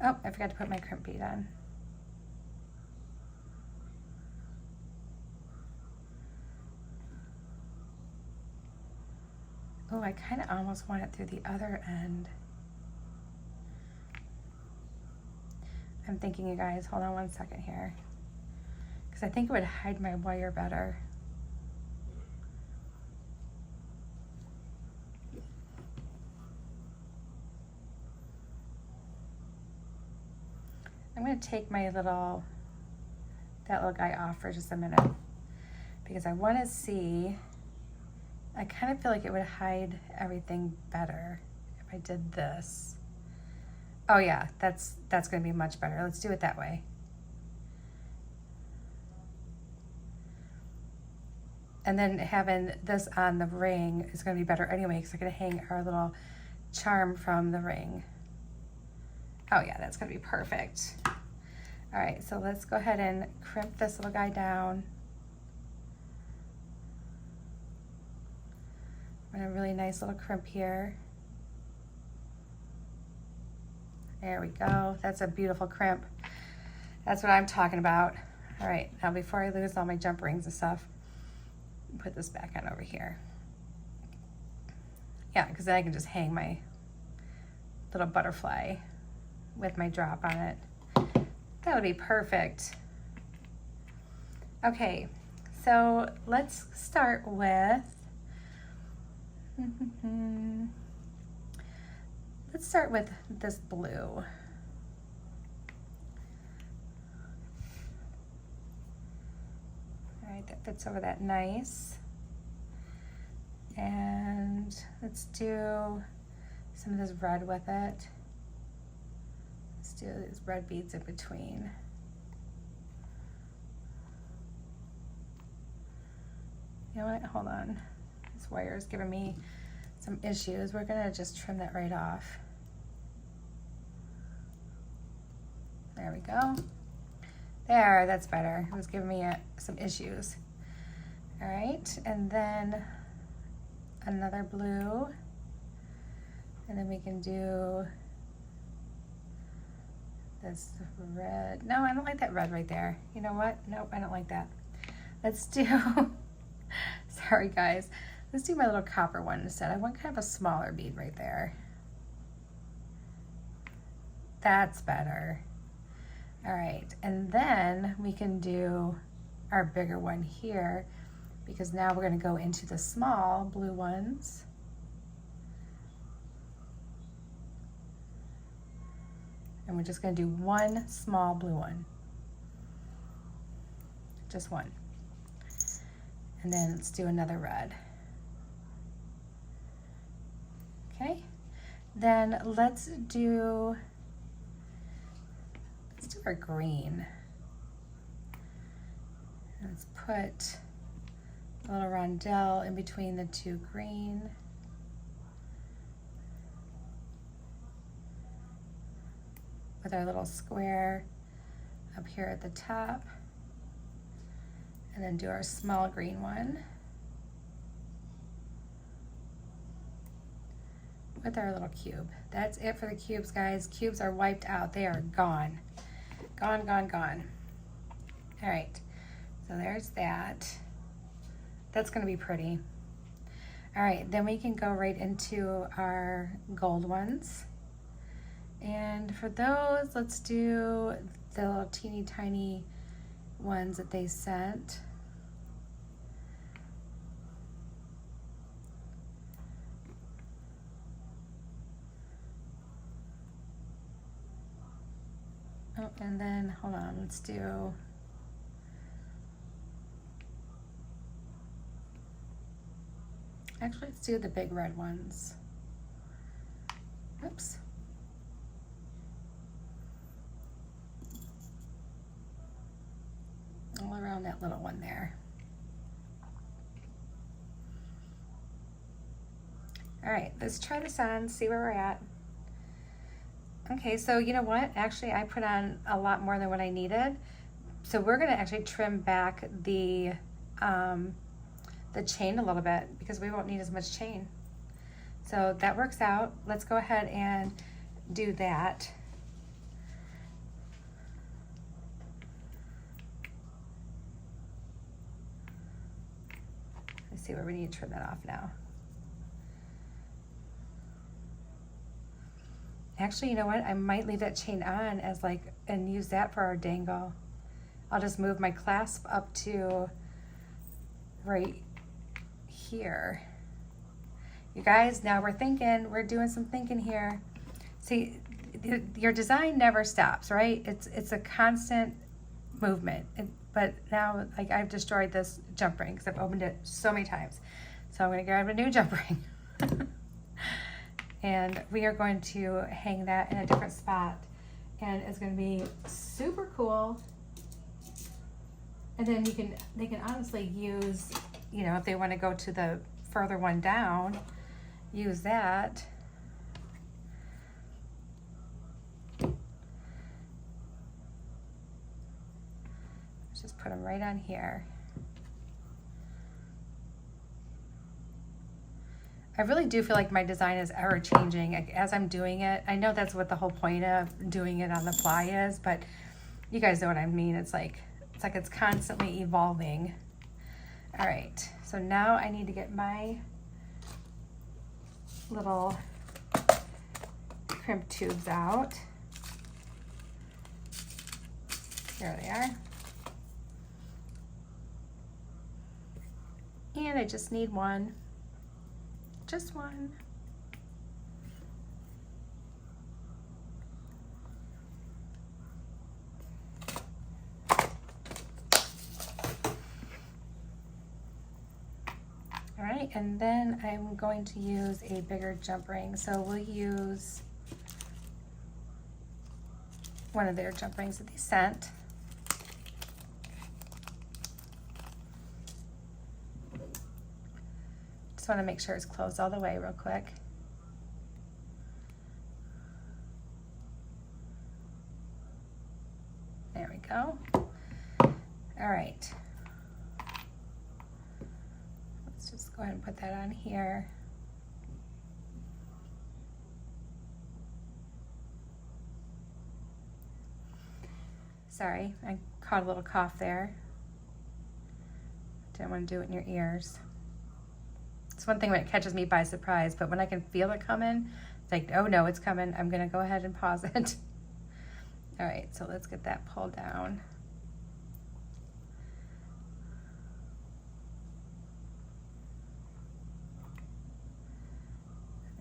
Oh, I forgot to put my crimp bead on. Oh, I kind of almost want it through the other end. I'm thinking, you guys, hold on one second here, because I think it would hide my wire better. I'm going to take my that little guy off for just a minute, because I want to see, I kind of feel like it would hide everything better if I did this. Oh yeah, that's going to be much better. Let's do it that way. And then having this on the ring is going to be better anyway, because I'm going to hang our little charm from the ring. Oh yeah, that's going to be perfect. All right, so let's go ahead and crimp this little guy down. And a really nice little crimp here. There we go. That's a beautiful crimp. That's what I'm talking about. All right, now before I lose all my jump rings and stuff, put this back on over here. Yeah, because then I can just hang my little butterfly with my drop on it. That would be perfect. Okay, so let's start with, let's start with this blue. All right, that fits over that nice. And let's do some of this red with it. Let's do these red beads in between. You know what, hold on. This wire is giving me some issues. We're gonna just trim that right off. There we go. There, that's better. It was giving me some issues. All right, and then another blue. And then we can do this red. No, I don't like that red right there. You know what? Nope, I don't like that. Let's do, sorry guys. Let's do my little copper one instead. I want kind of a smaller bead right there. That's better. All right, and then we can do our bigger one here, because now we're gonna go into the small blue ones. And we're just gonna do one small blue one. Just one. And then let's do another red. Okay, then let's do our green. Let's put a little rondelle in between the two green. With our little square up here at the top. And then do our small green one. With our little cube. That's it for the cubes, guys. Cubes are wiped out. They are gone. Gone, gone, gone. All right, so there's that. That's gonna be pretty. All right, then we can go right into our gold ones. And for those, let's do the little teeny tiny ones that they sent. Oh, and then, hold on, let's do, actually, let's do the big red ones. Oops. All around that little one there. All right, let's try this on, see where we're at. Okay, so you know what? Actually, I put on a lot more than what I needed. So we're gonna actually trim back the chain a little bit because we won't need as much chain. So that works out. Let's go ahead and do that. Let's see where we need to trim that off now. Actually, you know what? I might leave that chain on as like, and use that for our dangle. I'll just move my clasp up to right here. You guys, now we're thinking, we're doing some thinking here. See, your design never stops, right? It's a constant movement. But now, like, I've destroyed this jump ring because I've opened it so many times. So I'm gonna grab a new jump ring. And we are going to hang that in a different spot. And it's gonna be super cool. And then they can honestly use, you know, if they wanna go to the further one down, use that. Let's just put them right on here. I really do feel like my design is ever changing as I'm doing it. I know that's what the whole point of doing it on the fly is, but you guys know what I mean. It's like it's constantly evolving. All right, so now I need to get my little crimp tubes out. There they are. And I just need one. Just one. All right, and then I'm going to use a bigger jump ring. So we'll use one of their jump rings that they sent. Just want to make sure it's closed all the way real quick. There we go. All right. Let's just go ahead and put that on here. Sorry, I caught a little cough there. Didn't want to do it in your ears. It's one thing when it catches me by surprise, but when I can feel it coming, it's like, oh no, it's coming. I'm gonna go ahead and pause it. All right, so let's get that pulled down.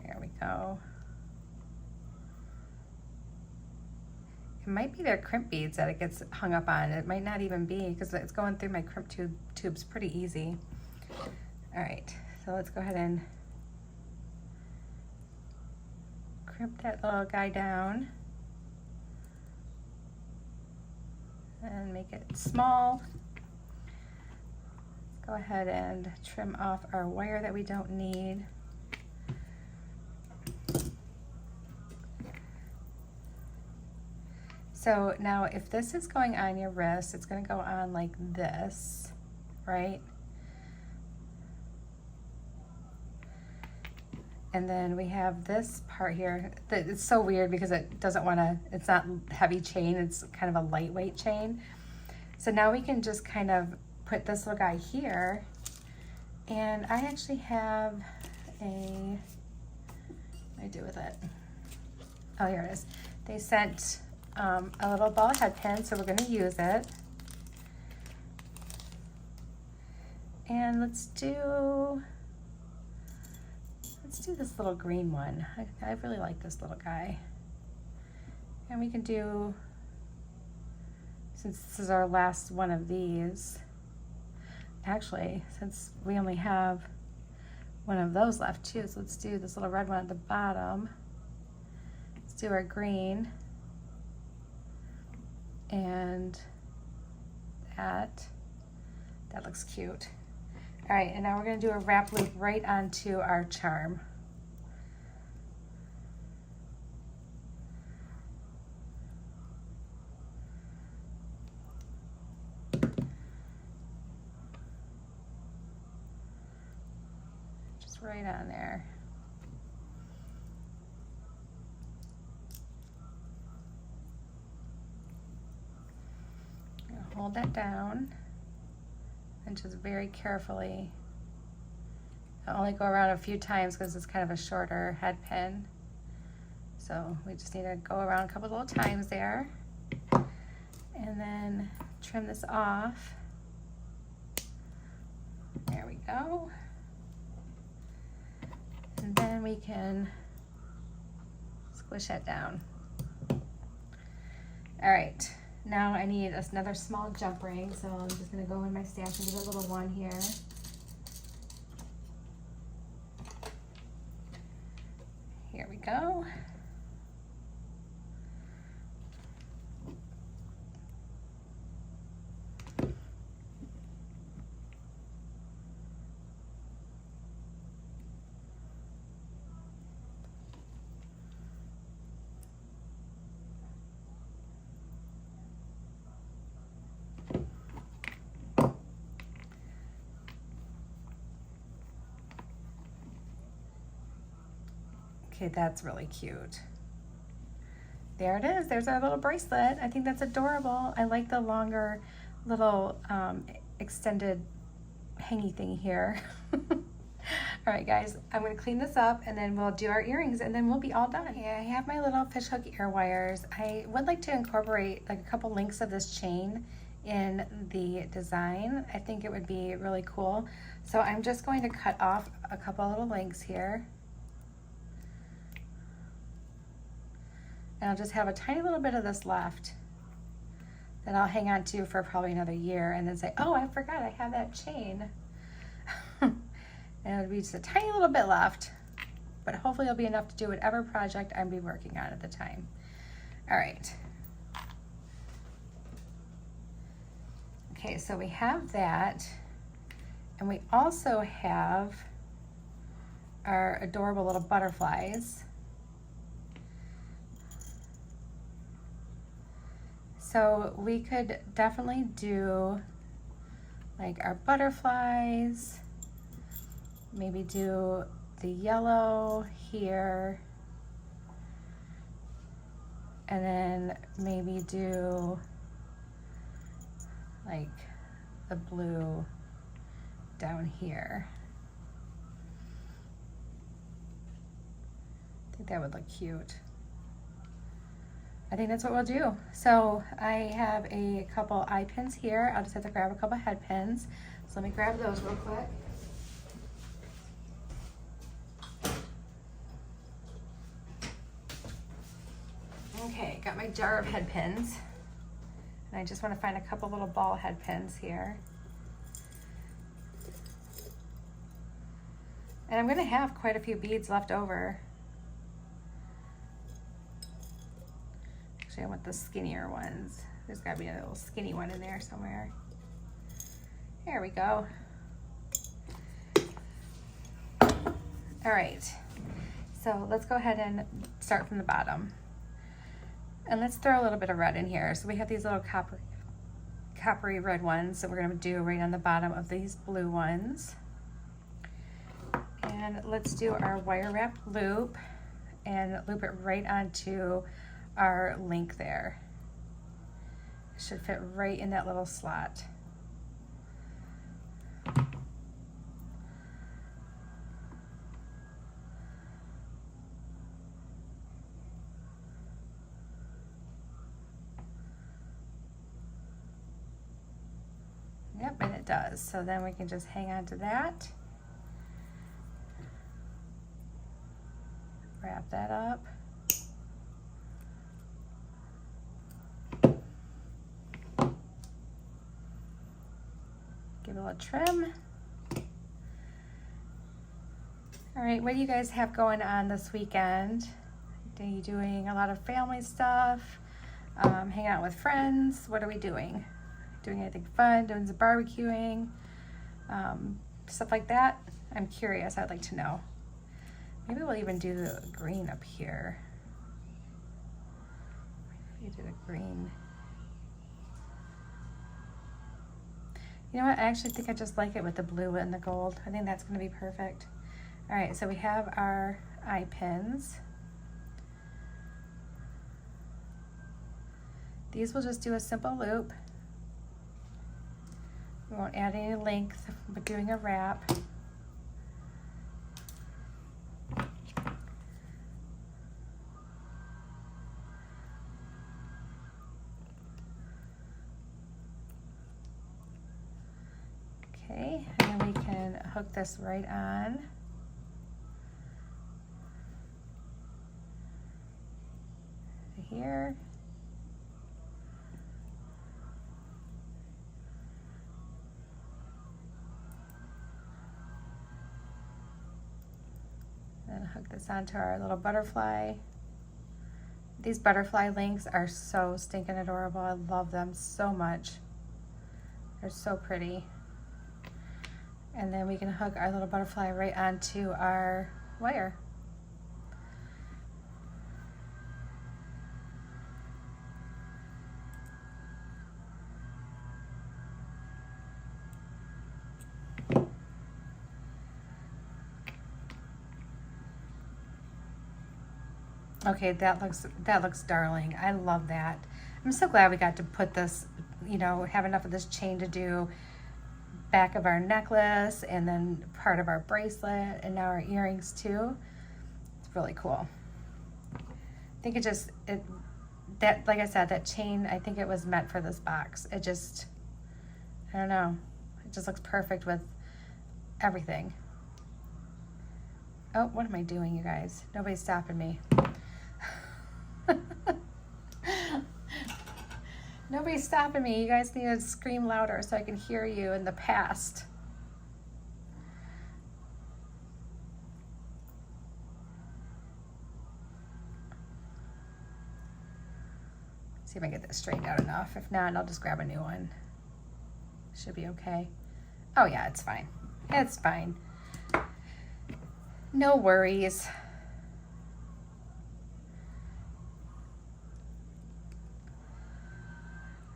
There we go. It might be their crimp beads that it gets hung up on. It might not even be because it's going through my crimp tubes pretty easy. All right, so let's go ahead and crimp that little guy down and make it small. Let's go ahead and trim off our wire that we don't need. So now if this is going on your wrist, it's gonna go on like this, right? And then we have this part here. It's so weird because it doesn't wanna, it's not heavy chain, it's kind of a lightweight chain. So now we can just kind of put this little guy here. And I actually have a, what do I do with it? Oh, here it is. They sent a little ball head pin, so we're going to use it. And let's do this little green one. I really like this little guy. And we can do, since this is our last one of these, actually, since we only have one of those left too, so let's do this little red one at the bottom. Let's do our green. And that looks cute. All right, and now we're gonna do a wrap loop right onto our charm. right on there. Hold that down and just very carefully. I'll only go around a few times because it's kind of a shorter head pin. So we just need to go around a couple little times there. And then trim this off. There we go. And then we can squish that down. All right. Now I need another small jump ring, so I'm just going to go in my stash and get a little one here. Here we go. Okay, that's really cute. There it is. There's our little bracelet. I think that's adorable. I like the longer little extended hangy thing here. All right, guys, I'm going to clean this up and then we'll do our earrings and then we'll be all done. Yeah, I have my little fishhook ear wires. I would like to incorporate like a couple links of this chain in the design. I think it would be really cool. So I'm just going to cut off a couple little links here. And I'll just have a tiny little bit of this left that I'll hang on to for probably another year and then say, oh, I forgot I have that chain. And it'll be just a tiny little bit left, but hopefully it'll be enough to do whatever project I'm be working on at the time. All right. Okay, so we have that, and we also have our adorable little butterflies. So we could definitely do like our butterflies, maybe do the yellow here, and then maybe do like the blue down here. I think that would look cute. I think that's what we'll do. So I have a couple eye pins here. I'll just have to grab a couple head pins. So let me grab those real quick. Okay, got my jar of head pins. And I just want to find a couple little ball head pins here. And I'm going to have quite a few beads left over. Actually, I want the skinnier ones. There's got to be a little skinny one in there somewhere. There we go. All right, so let's go ahead and start from the bottom. And let's throw a little bit of red in here. So we have these little coppery red ones that we're going to do right on the bottom of these blue ones. And let's do our wire wrap loop and loop it right onto our link there. It should fit right in that little slot. Yep, and it does. So then we can just hang on to that. Wrap that up. Give it a little trim. All right, what do you guys have going on this weekend? Are you doing a lot of family stuff? Hanging out with friends? What are we doing? Doing anything fun? Doing some barbecuing? Stuff like that? I'm curious. I'd like to know. Maybe we'll even do the green up here. You do the green. You know what? I actually think I just like it with the blue and the gold. I think that's going to be perfect. All right, so we have our eye pins. These will just do a simple loop. We won't add any length, but doing a wrap. Okay, and then we can hook this right on. To here. And hook this onto our little butterfly. These butterfly links are so stinking adorable. I love them so much. They're so pretty. And then we can hook our little butterfly right onto our wire. Okay, that looks darling. I love that. I'm so glad we got to put this, you know, have enough of this chain to do back of our necklace and then part of our bracelet and now our earrings too. It's really cool. I think that like I said, that chain, I think it was meant for this box. It just, I don't know, it just looks perfect with everything. Oh, what am I doing, you guys? Nobody's stopping me. Nobody's stopping me. You guys need to scream louder so I can hear you in the past. See if I can get this straightened out enough. If not, I'll just grab a new one. Should be okay. Oh yeah, it's fine. It's fine. No worries.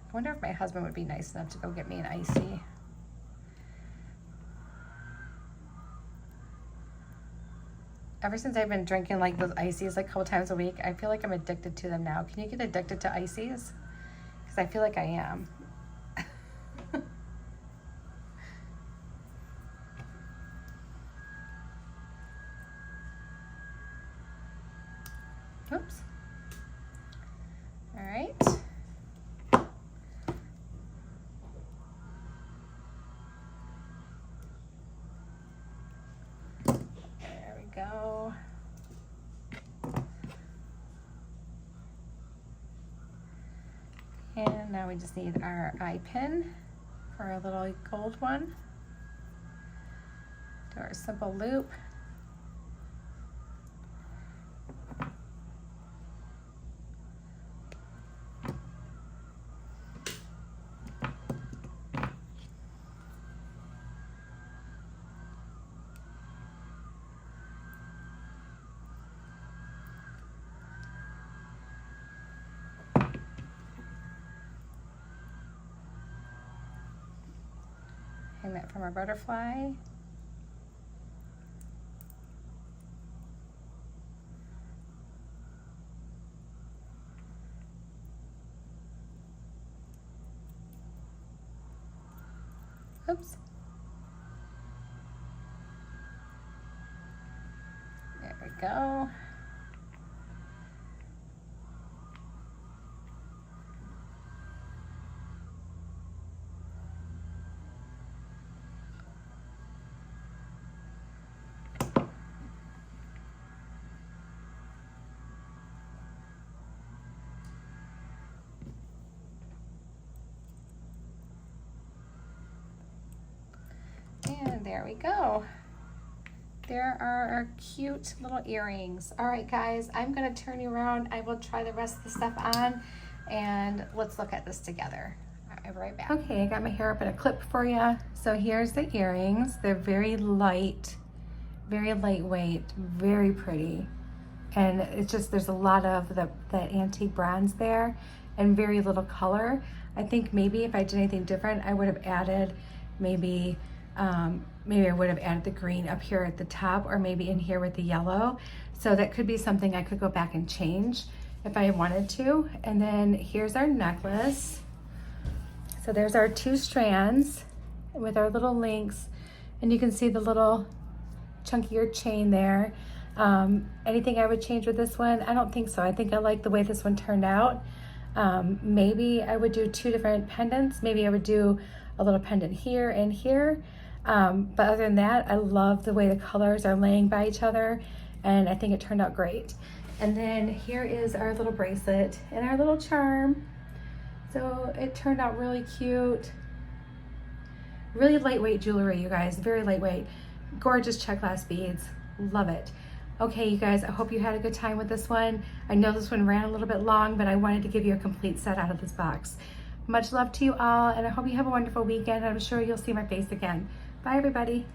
I wonder if my husband would be nice enough to go get me an icy. Ever since I've been drinking like those ices like a couple times a week, I feel like I'm addicted to them now. Can you get addicted to ices? Because I feel like I am. Oops. All right. Go. And now we just need our eye pin for our little gold one. Do our simple loop. Hang that from our butterfly. Oops. There we go. And there we go. There are our cute little earrings. All right, guys, I'm gonna turn you around. I will try the rest of the stuff on and let's look at this together. I'll be right back. Okay, I got my hair up in a clip for you. So here's the earrings. They're very light, very lightweight, very pretty. And it's just, there's a lot of the antique bronze there and very little color. I think maybe if I did anything different, I would have added maybe maybe I would have added the green up here at the top, or maybe in here with the yellow. So that could be something I could go back and change if I wanted to. And then here's our necklace. So there's our 2 strands with our little links, and you can see the little chunkier chain there. Anything I would change with this one? I don't think so. I think I like the way this one turned out. Maybe I would do 2 different pendants. Maybe I would do a little pendant here and here. But other than that, I love the way the colors are laying by each other, and I think it turned out great. And then here is our little bracelet and our little charm. So it turned out really cute. Really lightweight jewelry, you guys, very lightweight. Gorgeous Czech Glass beads, love it. Okay, you guys, I hope you had a good time with this one. I know this one ran a little bit long, but I wanted to give you a complete set out of this box. Much love to you all, and I hope you have a wonderful weekend. I'm sure you'll see my face again. Bye, everybody.